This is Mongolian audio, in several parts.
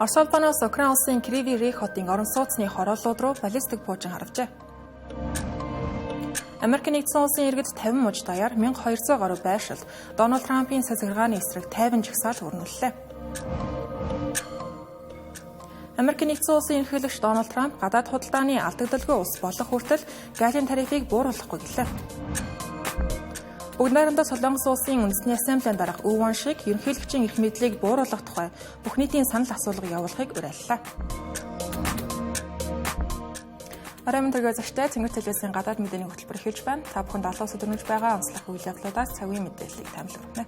Орос улбаноос Украин улсын Кривий Рих хотын орон сууцны хорооллууд руу баллистик пуужин харвжээ. Америк нэгдсэн улсын иргэд 50 муж даяар 1200 гаруй байршил Дональд Трампын цэцэглэгааны эсрэг 50 жагсаал өрнүүллээ. Америк нэгдсэн улсын ерөнхийлөгч Дональд Трамп гадаад худалдааны алдагдaltaгүй улс болох хүртэл газын тарифыг бууруулахгүй гэлээ. Бүгд найрамдаа Солонгос улсын үндэсний ассамблеийн дарга Өвөн шиг ерөнхийлөгчийн эрх мэдлийг бууруулах тухай бүх нийтийн санал асуулгыг явуулахыг уриаллаа. Арамтэргээ зочтой Цэнгэр телевизийн гадаад мэдээний хөтөлбөр эхэлж байна. Та бүхэнд олон улсад өрнөж байгаа онцлог үйл явдлуудаас цагийн мэдээллийг таамаглана.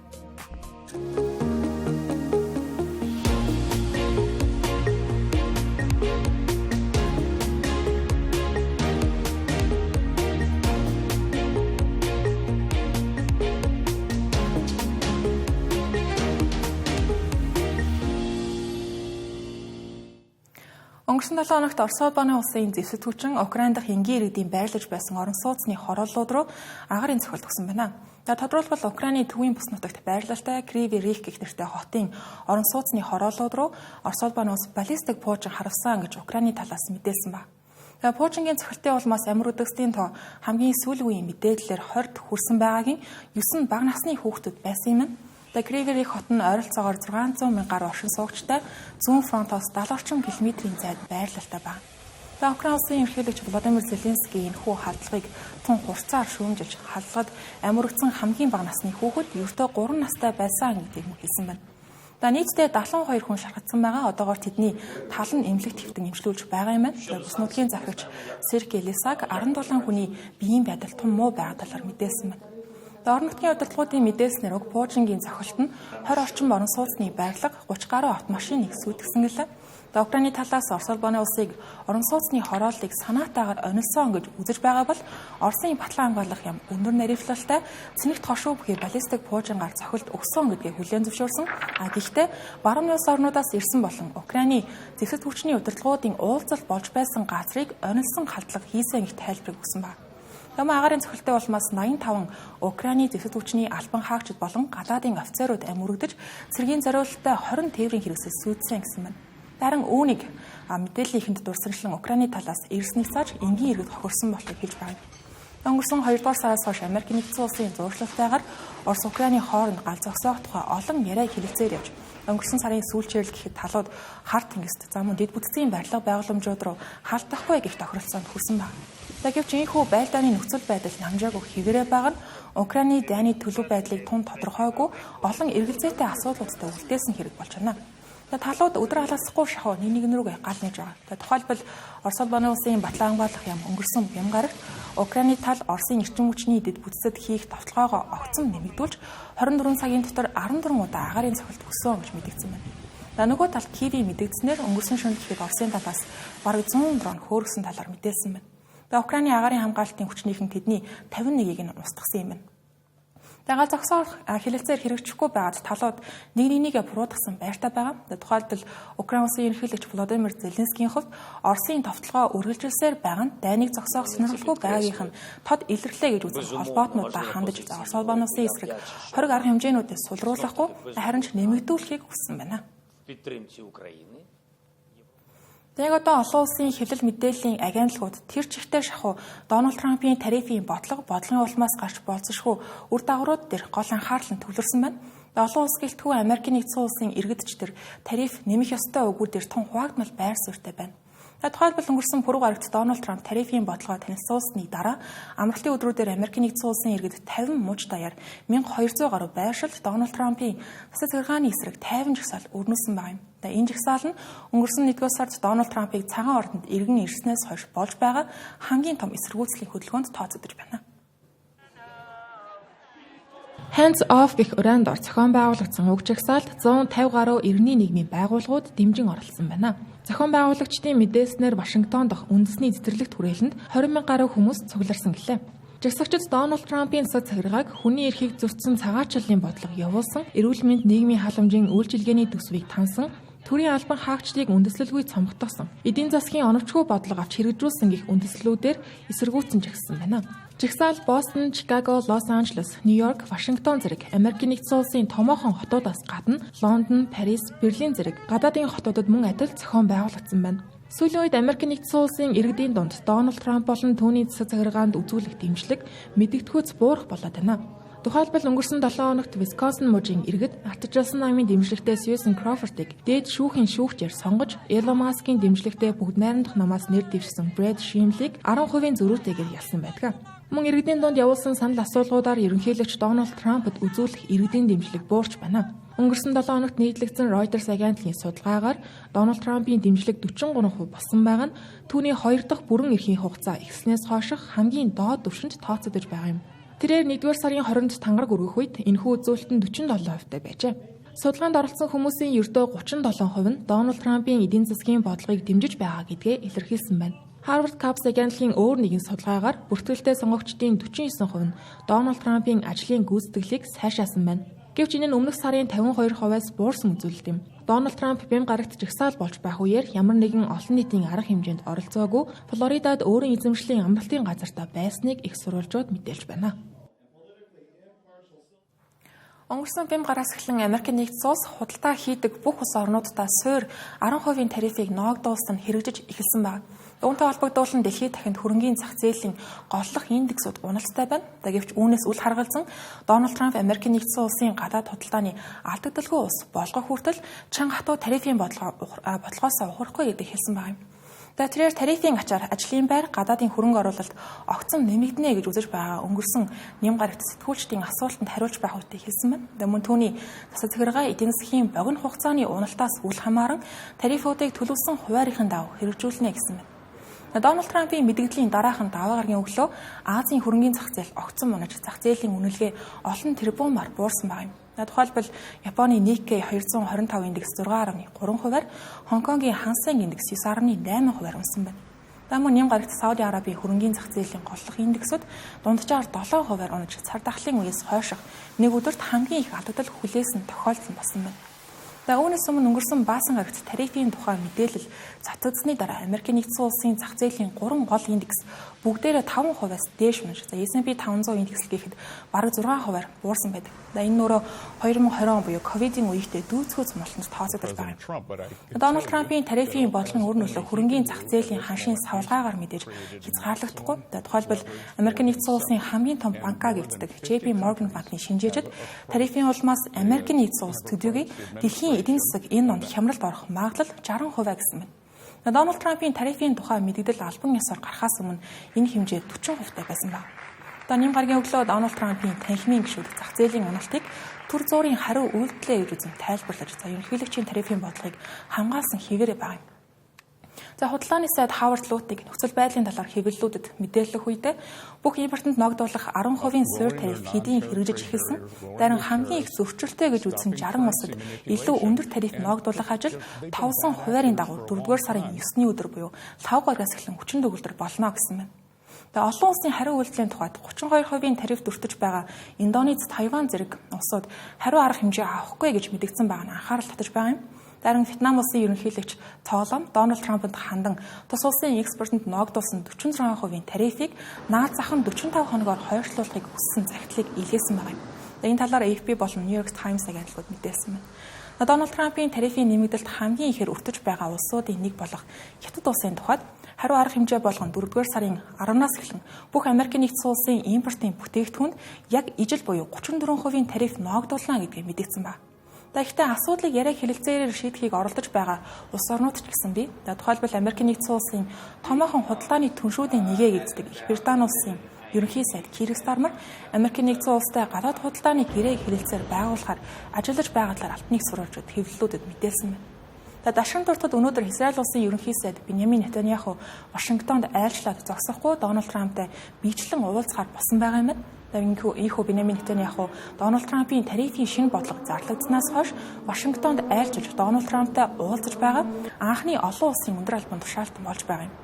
Өнгөрсөн 7 хоногт Орос улбаны улсын зэвсэг хүчин Украин дахь энгийн иргэдийн байрлаж байсан орон сууцны хорооллууд руу агарын цохилт өгсөн байна. Тодорхойлбол Украины төвийн бүс нутагт байрлалтай Кривий Рих гэх нэртэй хотын орон сууцны хорооллууд руу Орос улбаны улс баллистик пуужин харавсан гэж Украины талаас мэдээлсэн ба. Пуужингийн цохилтын улмаас амир үдгсдийн тоо хамгийн сүүлийн үеийн мэдээллээр 20-д хүрсэн байгаагийн 9 бага насны хүүхдүүд байсан юм. Кривий Рих хот нь ойролцоогоор 600 мянган гаруй оршин суугчтай зүүн фронтоос 70 орчим километрийн зайд байрлалтай байна. Украин улсын ерөнхийлөгч Володимир Зеленский энэ хүү халдлагыг тун хурцаар шүүмжилж халдлагад амиргдсан хамгийн бага насны хүүхэд ердөө 3 настай байсан гэдгийг хэлсэн байна. Нийтдээ 72 хүн шархагдсан байгаа. Одоогоор тэдний тал нь эмнэлэг твтэн эмчилүүлж байгаа юм байна. Бүс нутгийн захирагч Сергей Лисак 17 хүний биеийн байдал тун муу байгаа талаар мэдээлсэн байна. Орон нутгийн удирдлагуудын мэдээлснээр уг пуужингийн зохилт нь 20 орчим орон сууцны байрлал 30 гаруй автомашиныг сүйтгэсэн гэлээ. Украины талаас Орос улбаны улсыг орон сууцны хорооллыг санаатаагаар онилсон гэж үзэж байгаа бол Оросын батлан хамгаалах яам өндөр наривчлалтай цэнэгт хошуу бүхий баллистик пуужингаар зохилт өгсөн гэдгийг хүлээн зөвшөөрсөн. Гэхдээ баруун улс орнуудаас ирсэн болон Украины зэвсэг хүчний удирдлагуудын уулзалт болж байсан газрыг онилсон халдлага хийсэн гэх тайлбарыг өгсөн байна. Агарын цохилтын улмаас 85 Украины зэвсэг хүчний албан хаагчид болон гадаадын офицерууд амьөрөгдөж цэргийн зориулалттай 20 тээврийн хэрэгсэл сүйдсэн гэсэн байна. Харин үүнийг мэдээллийн ихэнд дурсамжлан Украины талаас эрснийг цааж энгийн иргэд хохирсон болохыг хэлж байна. Өнгөрсөн 2 дугаар сараас хойш Америк нэгдсэн улсын зуршлалтайгаар Орос Украины хооронд гал зогсоох тухай олон яриа хэлэлцээр явж өнгөрсөн сарын сүүлчээр л гэхэд талууд хар тэнгист зам дэд бүтцийн барилга байгууламжууд руу халдахгүй гэх тохиролцоонд хүрсэн байна. Гэвч энэхүү байлдааны нөхцөл байдал намжаагүй хэвээрээ байгаа нь Украины дайны төлөв байдлыг тун тодорхойгүй олон эргэлзээтэй асуудлуудтай үлдээсэн хэрэг болж байна. Талууд өдөр алгасахгүй шахуу нэг рүүгээ гал нээж байгаа. Тухайлбал Орос улбаны улсын батлан хамгаалах яам өнгөрсөн Бямгарагт Украины тал Оросын эрчим хүчний дэд бүтцэд хийх давталгаага огцом нэмэгдүүлж 24 цагийн дотор 14 удаа агарын цохилт өгсөн гэж мэдэгдсэн байна. Нөгөө талд Киевийн мэдэгдснээр өнгөрсөн шөнө гэхэд Оросын талаас бараг 100 дрон хөөргсөн талаар мэдээлсэн байна. Украины агарын хамгаалалтын хүчнийхэн тэдний 51-ийг нь устгасан юм байна. Гал зогсоох хэлэлцээр хэрэгжихгүй байгаад талууд нэг-нэгнийгээ буруудгасан байртай байгаа. Тухайлбал Украин улсын ерөнхийлөгч Володимир Зеленскийн хувьд Оросын товтлогоо үргэлжилсээр байгаа нь дайныг зогсоох сонирхолгүй байгаагийнх нь тод илэрлээ гэж үзэх холбоотнуудаа хандаж Орос улбаны улсын эсрэг 20 арга хэмжээнүүдээс сулруулахгүй харин ч нэмэгдүүлэхийг хүссэн байна. Одоо олон улсын хэвлэл мэдээллийн агентлагууд тэр чигтээ шахуу Дональд Трампын тарифын бодлогын улмаас гарч болцсошгүй үр дагаврууд дээр гол анхаарал нь төвлөрсөн байна. Олон улс гэлтгүй Америк нэгдсэн улсын иргэдчдэр тариф нэмэх ёстой үгүүдээр тун хуваагдмал байр суурьтай байна. Тухайлбал өнгөрсөн пүрэв гарагт Дональд Трамп тарифын бодлогоо танилцуулсны дараа амралтын өдрүүдээр Америк нэгдсэн улсын иргэд 50 муж даяар 1200 гаруй байршилд Дональд Трампын цэцэглэгааны эсрэг 50 жагсаал өрнүүлсэн байна. Энэ жагсаал нь өнгөрсөн 1-р сард Дональд Трампыг цагаан ордонд иргэн ирснээс хойш болж байгаа хамгийн том эсэргүүцлийн хөдөлгөөнд тооцогдож байна. Hands off гэх урайнд ор зохион байгуулагдсан уг жагсаалд 150 гаруй иргэний нийгмийн байгууллагууд дэмжин оролцсон байна. Зохион байгуулагчдын мэдээснээр Вашингтон дахь үндэсний цэцэрлэгт хүрээлэнд 20 мянга гаруй хүмүүс цугларсан гэлээ. Жагсагчид Дональд Трампын засаг захиргааг хүний эрхийг зөрчсөн цагаачлалын бодлого явуулсан, эрүүл мэнд нийгмийн халамжийн үйлчилгээний төсвийг тансан, төрийн албан хаагчдыг үндэслэлгүй цомгтоосон, эдийн засгийн оновчгүй бодлого авч хэрэгжүүлсэн гэх үндэслэлүүдээр эсэргүүцсэн жагссан байна. Жигсаал Бостон, Чикаго, Лос Анжелес, Нью-Йорк, Вашингтон зэрэг Америкийн нэгдсэн улсын томоохон хотуудаас гадна Лондон, Парис, Берлин зэрэг гадаадын хотуудад мөн адил зохион байгуулагдсан байна. Сүүлийн үед Америкийн нэгдсэн улсын иргэдийн дунд Дональд Трамп болон түүний засаг захиргаанд үзүүлэх дэмжлэг мэдэгдэхүйц буурах болоод байна. Тухайлбал өнгөрсөн 7 хоногт Висконсин мужийн иргэд ардчилсан намын дэмжлэгтэй Сьюзен Кроуфордыг дээд шүүхийн шүүгчээр сонгож, Илон Маскийн дэмжлэгтэй бүгд найрамдах намаас нэр дэвшсэн Брэд Шимлийг 10% зөрүүтэйгээр ялсан байдаг. Мөн иргэдийн дунд явуулсан санал асуулгуудаар ерөнхийлөгч Дональд Трампд үзүүлэх иргэдийн дэмжлэг буурч байна. Өнгөрсөн 7 хоногт нийтлэгдсэн Reuters агентлагийн судалгаагаар Дональд Трампын дэмжлэг 43% болсон байгаа нь түүний 2 дахь бүрэн эрхийн хугацаа эхэлснээс хойш хамгийн доод түвшинд тооцогдож байгаа юм. Тэрээр 1-р сарын 20-нд тангараг өргөх үед энэхүү үзүүлэлт нь 47% байжээ. Судалгаанд оролцсон хүмүүсийн ердөө 37% нь Дональд Трампын эдийн засгийн бодлогыг дэмжиж байгаа гэдгээ илэрхийлсэн байна. Harvard Caps агентлагийн өөр нэгэн судалгаагаар бүртгэлтэй сонгогчдын 49% нь Дональд Трампын ажлын гүйцэтгэлийг сайшаасан байна. Гэвч энэ нь өмнөх сарын 52%-аас буурсан үзүүлэлт юм. Дональд Трамп бям гарагт жагсаал болж байх үеэр ямар нэгэн олон нийтийн арга хэмжээнд оролцоогүй Флоридад өөрийн эзэмшлийн амралтын газартаа байсныг их сурвалжууд мэдээлж байна. Өнгөрсөн бям гараас эхлэн Америкийн нэгдсэн улс худалдаа хийдэг бүх улс орнуудтай суур 10% тарифыг ноогдуулсан нь хэрэгжиж эхэлсэн байна. Үүнтэй холбогдуулан дэлхийд дахинд хөрөнгийн зах зээлийн голлох индексүүд уналцтай байна. Гэвч үүнээс үл харгалзан Дональд Трамп Америкийн нэгдсэн улсын гадаад худалдааны алдагдaltaгүй улс болгох хүртэл чанга хатуу тарифын бодлогоос ухрахгүй гэдэг хэлсэн байна. Тэрээр тарифын ачаар ажлын байр гадаадын хөрөнгө оруулалт огцом нэмэгдэнэ гэж үзэж байгаа өнгөрсөн нэм гарагт сэтгүүлчдийн асуултанд хариулж байх үедээ хэлсэн байна. Мөн түүний засаг захиргаа эдийн засгийн богино хугацааны уналтаас үл хамааран тарифуудыг төлөвлөсөн хуваарийн дагуу хэрэгжүүлнэ гэсэн байна. Дональд Трампын мэдэгдлийн дараахан даваа гарагийн өглөө Азийн хөрөнгийн зах зээл огцом унаж зах зээлийн үнэлгээ олон тэрбумаар буурсан байна. Тухайлбал Японы Nikkei 225 индекс 6.3%-аар, Хонконгийн Hang Seng индекс 9.8%-аар унсан байна. Мөн нэм гарагт Сауди Арабийн хөрөнгийн зах зээлийн голлох индексүүд дунджаар 7%-аар унаж цар тахлын үеэс хойших нэг өдөрт хамгийн их алдагдал хүлээсэн тохиолдол болсон байна. Үүнээс өмнө өнгөрсөн баасан гарагт тарифын тухай мэдээлэл цацагдсны дараа Америкийн нэгдсэн улсын зах зээлийн 3 гол индекс бүгдээрээ 5%-аас дээш унаж, S&P 500 индекс гэхэд бараг 6%-аар буурсан байдаг. Энэ нөрөө 2020 он буюу ковидын үеийнхтэй дүүцгүүц малтанд тооцогдож байгаа юм. Дональд Трампын тарифын бодлогын үр нөлөө хөрөнгийн зах зээлийн ханшийн савлгаагаар мэдээж хязгаарлагдахгүй. Тухайлбал Америкийн нэгдсэн улсын хамгийн том банкаа гэвцдэг JP Morgan банкны шинжээчид тарифын улмаас Америкийн нэгдсэн улс төдийгүй дэлхийн эдийн засаг энэ онд хямралд орох магадлал 60% гэсэн байна. Дональд Трампын тарифын тухай мэдээлэл албан ёсоор гарахаас өмнө энэ хэмжээ 40% байсан байна. Нэм гарагийн өглөө Дональд Трампын танхимын гишүүд зах зээлийн уналтыг төр зуурын хариу үйлдэлээ гэж үзэн тайлбарлаж, ерөнхийлөгчийн тарифын бодлогыг хамгаалсан хэвээрээ байна. Худалдааны сайд Howard Luttig нөхцөл байдлын талаар хэвлэлүүдэд мэдээлэх үедээ бүх импортод ногдуулах 10% суур тариф хэдийн хэрэгжиж эхэлсэн. Харин хамгийн их зөрчилтэй гэж үзсэн 60 улсад илүү өндөр тариф ногдуулах ажил товсон хуваарийн дагуу 4-р сарын 9-ний өдөр буюу 5 гарагаас эхлэн хүчинд өгүүлбэр болно гэсэн байна. Олон улсын хариу үйлдлийн тухайд 32% тариф дүртэж байгаа Индонез, Тайван зэрэг улсууд хариу арга хэмжээ авахгүй гэж мэдгдсэн байгаа нь анхаарал татаж байгаа юм. Харин Вьетнам улсын ерөнхийлөгч Цоолом Дональд Трампд хандан тус улсын экспортод ногдуулсан 46% тарифыг наад зах нь 45 хоногоор хойшлуулахыг хүссэн захидлыг илгээсэн байгаа юм. Энэ талаар AFP болон New York Times агентлагууд мэдээлсэн байна. Дональд Трампын тарифын нэмэгдэлд хамгийн ихээр өртөж байгаа улсуудын нэг болох Хятад улсын тухайд хариу арга хэмжээ болгон 4-р сарын 10-наас эхлэн бүх Америкийн нэгдсэн улсын импортын бүтээгдэхүүнд яг ижил буюу 34% тариф ногдуулна гэдгийг мэдгдсэн байна. Гэхдээ асуудлыг яриа хэлэлцээрээр шийдэхийг оролдож байгаа улс орнууд ч гэсэн бий. Тухайлбал Америкийн нэгдсэн улсын томоохон худалдааны түншүүдийн нэгэ гэгддэг Их Британи улсын ерөнхий сайд Кир Стармер Америкийн нэгдсэн улстай гадаад худалдааны гэрээг хэлэлцээр байгуулахаар ажиллаж байгаа талаар алтныг сурвалжууд хэвлэлүүдэд мэдээлсэн байна. Дашин дуртад өнөөдөр Израиль улсын ерөнхий сайд Биньямин Нетаньяху Вашингтонд айлчлаад зогсохгүй Дональд Трамптай биечлэн уулзахаар болсон байгаа юм. Ийхүү Биньямин Нетаньяху Дональд Трампын тарифын шинэ бодлого зарлагдсанаас хойш Вашингтонд айлчилж Дональд Трамптай уулзаж байгаа анхны олон улсын өндөр албан тушаалтан болж байгаа юм.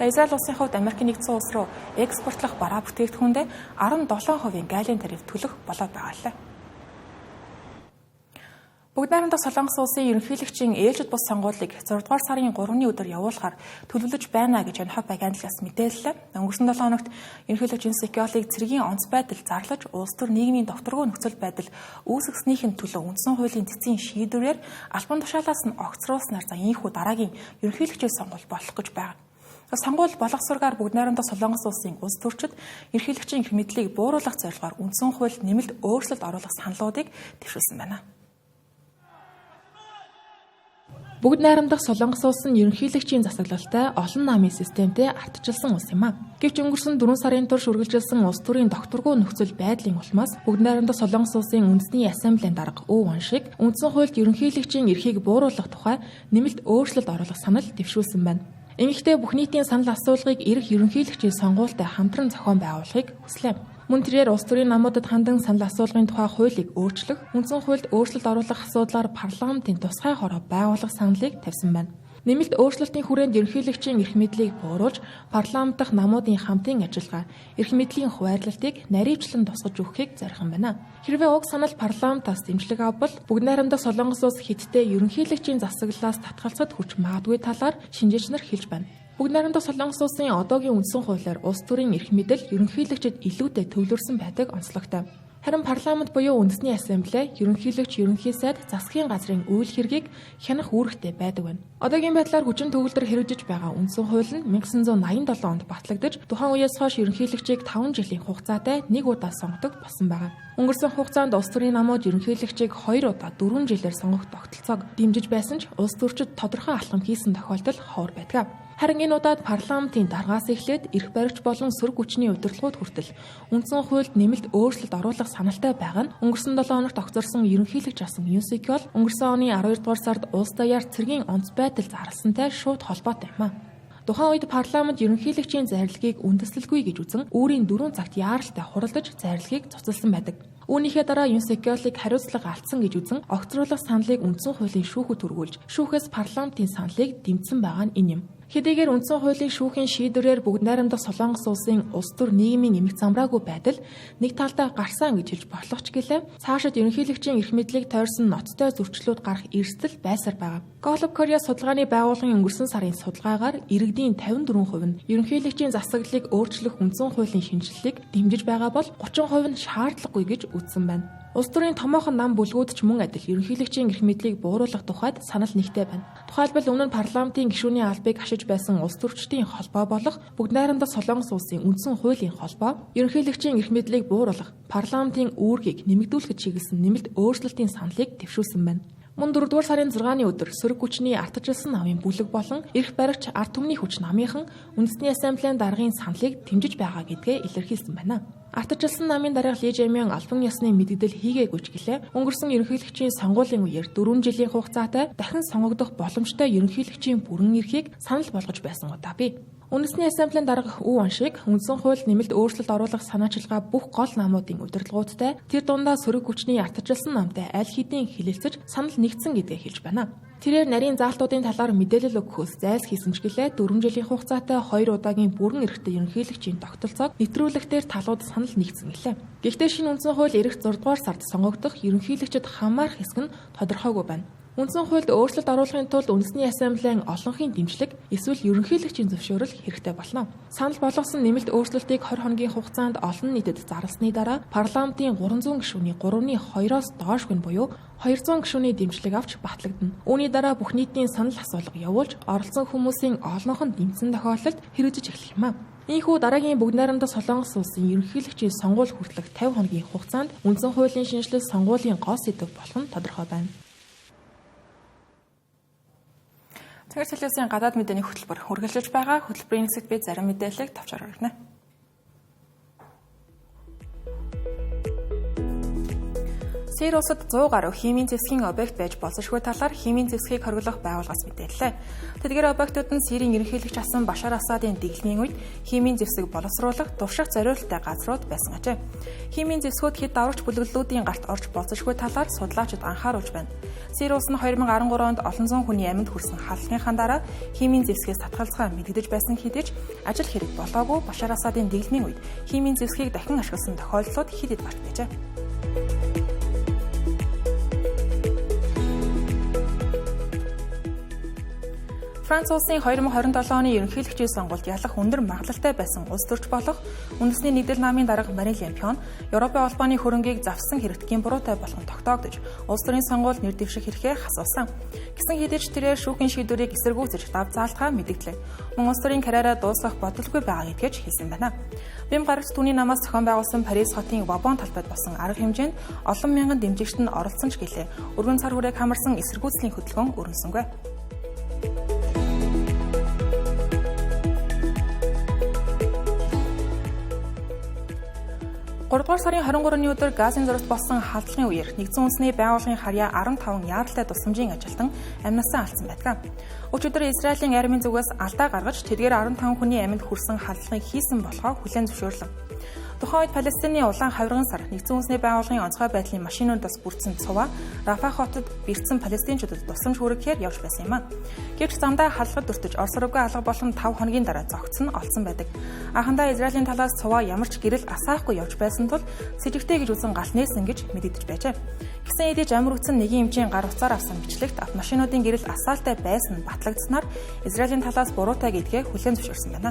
Израиль улсын хувьд Америкийн нэгдсэн улс руу экспортлох бараа бүтээгдэхүүндээ 17% галын тариф төлөх болоод байгаа лээ. Бүгд найрамдах Солонгос улсын ерөнхийлөгчийн ээлжид бус сонгуулийг 6 дугаар сарын 3-ны өдөр явуулахаар төлөвлөж байна гэж Yonhap агентлагаас мэдээллээ. Өнгөрсөн 7 хоногт ерөнхийлөгч Юн Сёк Ёлыг цэргийн онц байдал зарлаж улс төр нийгмийн довторгүй нөхцөл байдал үүсгэснийхэн төлөө үндсэн хуулийн цэцгийн шийдвэрээр албан тушаалаас нь огцруулснаар ийхүү дараагийн ерөнхийлөгчийн сонгуул болох гэж байна. Сонгуул боловсруугаар бүгд найрамдах Солонгос улсын улс төрчид ерөнхийлөгчийн эрх мэдлийг бууруулах зорилгоор үндсэн хуульд нэмэлт өөрчлөлт оруулах саналуудыг дэвшүүлсэн байна. Бүгд найрамдах Солонгос улсын ерөнхийлөгчийн засаглалтай олон намын системтэй ардчилсан улс юм а. Гэвч өнгөрсөн 4 сарын турш үргэлжилсэн улс төрийн докторгүй нөхцөл байдлын улмаас бүгд найрамдах Солонгос улсын үндэсний ассамблеийн дарга Өвөн шиг үндсэн хуульд ерөнхийлөгчийн эрхийг бууруулах тухай нэмэлт өөрчлөлт оруулах санал дэвшүүлсэн байна. Ингэхдээ бүх нийтийн санал асуулгыг ирэх ерөнхийлөгчийн сонгуультай хамтран зохион байгуулахыг хүслээ. Мөн тэрээр улс төрийн намуудад хандан санал асуулгын тухай хуулийг өөрчлөх, үндсэн хуульд өөрчлөлт оруулах асуудлаар парламентын тусгай хороо байгуулах саналыг тавьсан байна. Нэмэлт өөрчлөлтийн хүрээнд ерөнхийлөгчийн эрх мэдлийг бууруулж, парламент дахь намуудын хамтын ажиллагаа, эрх мэдлийн хуваарлалтыг наривчлан тусгаж өгөхийг зорихон байна. Хэрвээ уг санал парламентаас дэмжлэг авбал, бүгд найрамдах Солонгос улс хэдтэй ерөнхийлөгчийн засаглалаас татгалцахад хүрч магадгүй талаар шинжээчнэр хэлж байна. Бүгд найрамдах Солонгос улсын одоогийн үндсэн хуулиар улс төрийн эрх мэдэл ерөнхийлөгчид илүүтэй төвлөрсөн байдаг онцлогтой. Харин парламент буюу үндэсний ассамбле, ерөнхийлөгч, ерөнхий сайд, засгийн газрын үйл хэргийг хянах үүрэгтэй байдаг байна. Одоогийн байдлаар хүчин төгөлдөр хэрэгжиж байгаа үндсэн хууль нь 1987 онд батлагдаж, тухайн үеэс хойш ерөнхийлөгчийг 5 жилийн хугацаатай 1 удаа сонгодог болсон байна. Өнгөрсөн хугацаанд улс төрийн намууд ерөнхийлөгчийг 2 удаа 4 жилээр сонгох тогтолцоог дэмжиж байсан ч улс төрчид тодорхой алхам хийсэн тохиолдол ховор байдаг. Харин энэ удаад парламентын даргаас эхлээд эрх баригч болон сөрөг хүчний удирдлагууд хүртэл үндсэн хуульд нэмэлт өөрчлөлт оруулах саналтай байгаа нь өнгөрсөн 7 хоногт огцорсон ерөнхийлөгч асан Юн Сёк Ёл өнгөрсөн оны 12 дугаар сард улс даяар цэргийн онц байдал зарласантай шууд холбоотой юм а. Тухайн үед парламент ерөнхийлөгчийн зарилгыг үндэслэлгүй гэж үзэн өөрийн 4 цагт яаралтай хуралдаж зарилгыг цуцалсан байдаг. Үүнийхээ дараа Юн Сёк Ёлыг хариуцлага алдсан гэж үзэн огцруулах саналыг үндсэн хуулийн шүүхэд түргүүлж, шүүхээс парламентын саналыг дэмжсэн байгаа нь энэ юм. Хэдийгээр үндсэн хуулийн шүүхийн шийдвэрээр бүгд найрамдах Солонгос улсын улс төр нийгмийн эмх замраагүй байдал нэг талдаа гарсан гэж хэлж болох ч гэлээ цаашид ерөнхийлөгчийн эрх мэдлийг тойрсон ноцтой зөрчлүүд гарах эрсдэл байсаар байгаа. Global Korea судалгааны байгууллагын өнгөрсөн сарын судалгаагаар иргэдийн 54% нь ерөнхийлөгчийн засаглалыг өөрчлөх үндсэн хуулийн шинжилгээг дэмжиж байгаа бол 30% нь шаардлагагүй гэж үзсэн байна. Улс төрийн томоохон нам бүлгүүд ч мөн адил ерөнхийлөгчийн эрх мэдлийг бууруулах тухайд санал нэгтэй байна. Тухайлбал өмнө нь парламентын гишүүний албыг ашиж байсан улс төрчдийн холбоо болох бүгд найрамдах Солонгос улсын үндсэн хуулийн холбоо ерөнхийлөгчийн эрх мэдлийг бууруулах, парламентын үүргийг нэмэгдүүлэхэд чиглэсэн нэмэлт өөрчлөлтийн саналыг дэвшүүлсэн байна. Мөн 4 дугаар сарын 6-ны өдөр сөрөг хүчний ардчилсан намын бүлэг болон эрх баригч ард түмний хүч намынхан үндэсний ассамблеийн даргын саналыг дэмжиж байгаа гэдгээ илэрхийлсэн байна. Ардчилсан намын дарга Ли Жэмион албан ёсны мэдэгдэл хийгээгүй ч гэлээ өнгөрсөн ерөнхийлөгчийн сонгуулийн үеэр 4 жилийн хугацаатай дахин сонгогдох боломжтой ерөнхийлөгчийн бүрэн эрхийг санал болгож байсан удаа бий. Үндэсний ассамблеийн дарга Өвөн шиг үндсэн хуульд нэмэлт өөрчлөлт оруулах санаачилгаа бүх гол намуудын удирдлагуудтай тэр дундаа сөрөг хүчний ардчилсан намтай аль хэдийн хилэлцэж санал нэгдсэн гэдгээ хэлж байна. Тэрээр нарийн заалтуудын талаар мэдээлэл өгөхөөс зайлсхийсэн ч гэлээ 4 жилийн хугацаатай 2 удаагийн бүрэн эрхтэй ерөнхийлөгчийн тогтолцоог нэвтрүүлэхээр талууд санал нэгдсэн гэлээ. Гэхдээ шинэ үндсэн хууль ирэх 6 дугаар сард сонгогдох ерөнхийлөгчид хамаарах хэсэг нь тодорхойгүй байна. Үндсэн хуульд өөрчлөлт оруулахын тулд үндэсний ассамблеийн олонхын дэмжлэг эсвэл ерөнхийлөгчийн зөвшөөрөл хэрэгтэй болно. Санал болгосон нэмэлт өөрчлөлтийг 20 хоногийн хугацаанд олон нийтэд зарласны дараа парламентын 300 гишүүний 3/2-оос доошгүй нь буюу 200 гишүүний дэмжлэг авч батлагдана. Үүний дараа бүх нийтийн санал асуулга явуулж оролцсон хүмүүсийн олонх нь дэмжсэн тохиолдолд хэрэгжиж эхлэх юм а. Ийхүү дараагийн бүгд найрамдах Солонгос улсын ерөнхийлөгчийн сонгуул хүртэлх 50 хоногийн хугацаанд үндсэн хуулийн шинжилэл сонгуулийн гол сэдэв болох нь тодорхой байна. Цэнгэр телевизийн гадаад мэдээний хөтөлбөр үргэлжилж байгаа. Хөтөлбөрийн хэсэгт бид зарим мэдээллийг товчоор хүргэнэ. Сир улсад 100 гаруй химийн зэвсгийн объект байж болзошгүй талаар химийн зэвсгийг хориглох байгууллагаас мэдээллээ. Тэдгээр объектууд нь Сирийн ерөнхийлөгч асан Башар Асадын дэглэмийн үед химийн зэвсэг боловсруулах турших зориулалттай газрууд байсан ажээ. Химийн зэвсгүүд хэд даврагч бүлэглэлүүдийн гарт орж болзошгүй талаар судлаачид анхааруулж байна. Сир улс нь 2013 онд олон зуун хүний амьд хүрсэн халахын дараа химийн зэвсгээс татгалзахаа мэдэгдэж байсан хэдий ч ажил хэрэг болоогүй Башар Асадын дэглэмийн үед химийн зэвсгийг дахин ашигласан тохиолдлууд хэд хэд гарч байжээ. Франц улсын 2027 оны ерөнхийлөгчийн сонгуульд ялах өндөр магадлалтай байсан улс төрч болох үндэсний нэгдэл намын дарга Марин Le Pen Европын холбооны хөрөнгийг завсан хэрэгтгэхийн буруутай болгон тогтоогдож улс төрийн сонгуульд нэр дэвших хэрэгээ хасуулсан. Гэсэн хэдий ч тэрээр шүүхийн шийдвэрийг эсэргүүцэж дав заалтгаа мэдэгдлээ. Мөн улс төрийн карьераа дуусгах бодолгүй байгаа гэдгийг хэлсэн байна. Бям гарагч түүний намаас зохион байгуулсан Парис хотын Вабон талбайд болсон арга хэмжээнд олон мянган дэмжигчид нь оролцсон ч гэлээ. Өргөн цар хүрээг хамарсан эсэргүүцлийн хөдөлгөөн өрнөсөнгүй. Гуравдугаар сарын 23-ны өдөр газын зурагт болсон халдлагын үеэр нэгдсэн үндэсний байгууллагын харьяа 15 яаралтай тусламжийн ажилтан амнасаа алдсан байдаг. Өчигдөр Израилийн армийн зүгээс алдаа гаргаж тэдгээр 15 хүний амьд хүрсэн халдлагыг хийсэн болохоо хүлээн зөвшөөрлөв. Тухайн үед Палестины улаан хавирган сар нэгдсэн үндэсний байгууллагын онцгой байдлын машинуудаас бүрдсэн цуваа Рафа хотод бэртсэн палестинчуудад тусламж хүргэхээр явж байсан юм а. Гэвч замдаа халдлагад өртөж Орос руугаа алга болох 5 хоногийн дараа зогцсон олдсон байдаг. Анхандаа Израилийн талаас цуваа ямар ч гэрэл асаахгүй явж байсан тул сэжигтэй гэж үзэн галт нээсэн гэж мэдэгдэж байжээ. Гэсэн хэдий ч амар үтсэн нэгийн эмчийн гар утсаар авсан бичлэгт автомашинуудын гэрэл асаалтай байсан батлагдсанаар Израилийн талаас буруутай гэдгээ хүлээн зөвшөөрсөн байна.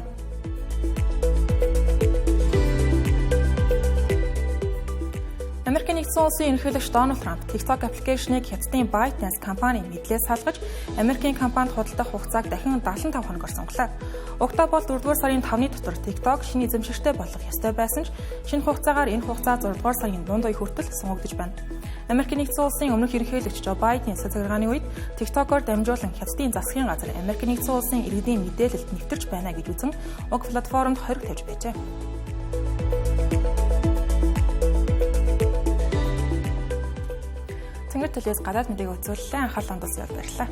Америкийн нэгдсэн улсын ерөнхийлөгч Дональд Трамп TikTok аппликейшнийг Хятадын ByteDance компани мэдлээс салгаж Америкийн компанид худалдах хугацааг дахин 75 хоногор сонголоо. Угтаа бол 4-р сарын 5-ны дотор TikTok шинэ эзэмшигчтэй болох ёстой байсан ч шинэ хугацаагаар энэ хугацаа 6-р сарын дунд үе хүртэл сунгагдж байна. Америкийн нэгдсэн улсын өмнөх ерөнхийлөгч Joe Biden цэцэрлэгааны үед TikTok-оор дамжуулан Хятадын засгийн газар Америкийн нэгдсэн улсын иргэдийн мэдээлэлд нэвтэрч байна гэж үзэн уг платформонд хориг тавьж байжээ. Тэнгэр төлөөс гадаад мэдээг үзүүлэлээ анхаарлаа хандуулсан баярлалаа.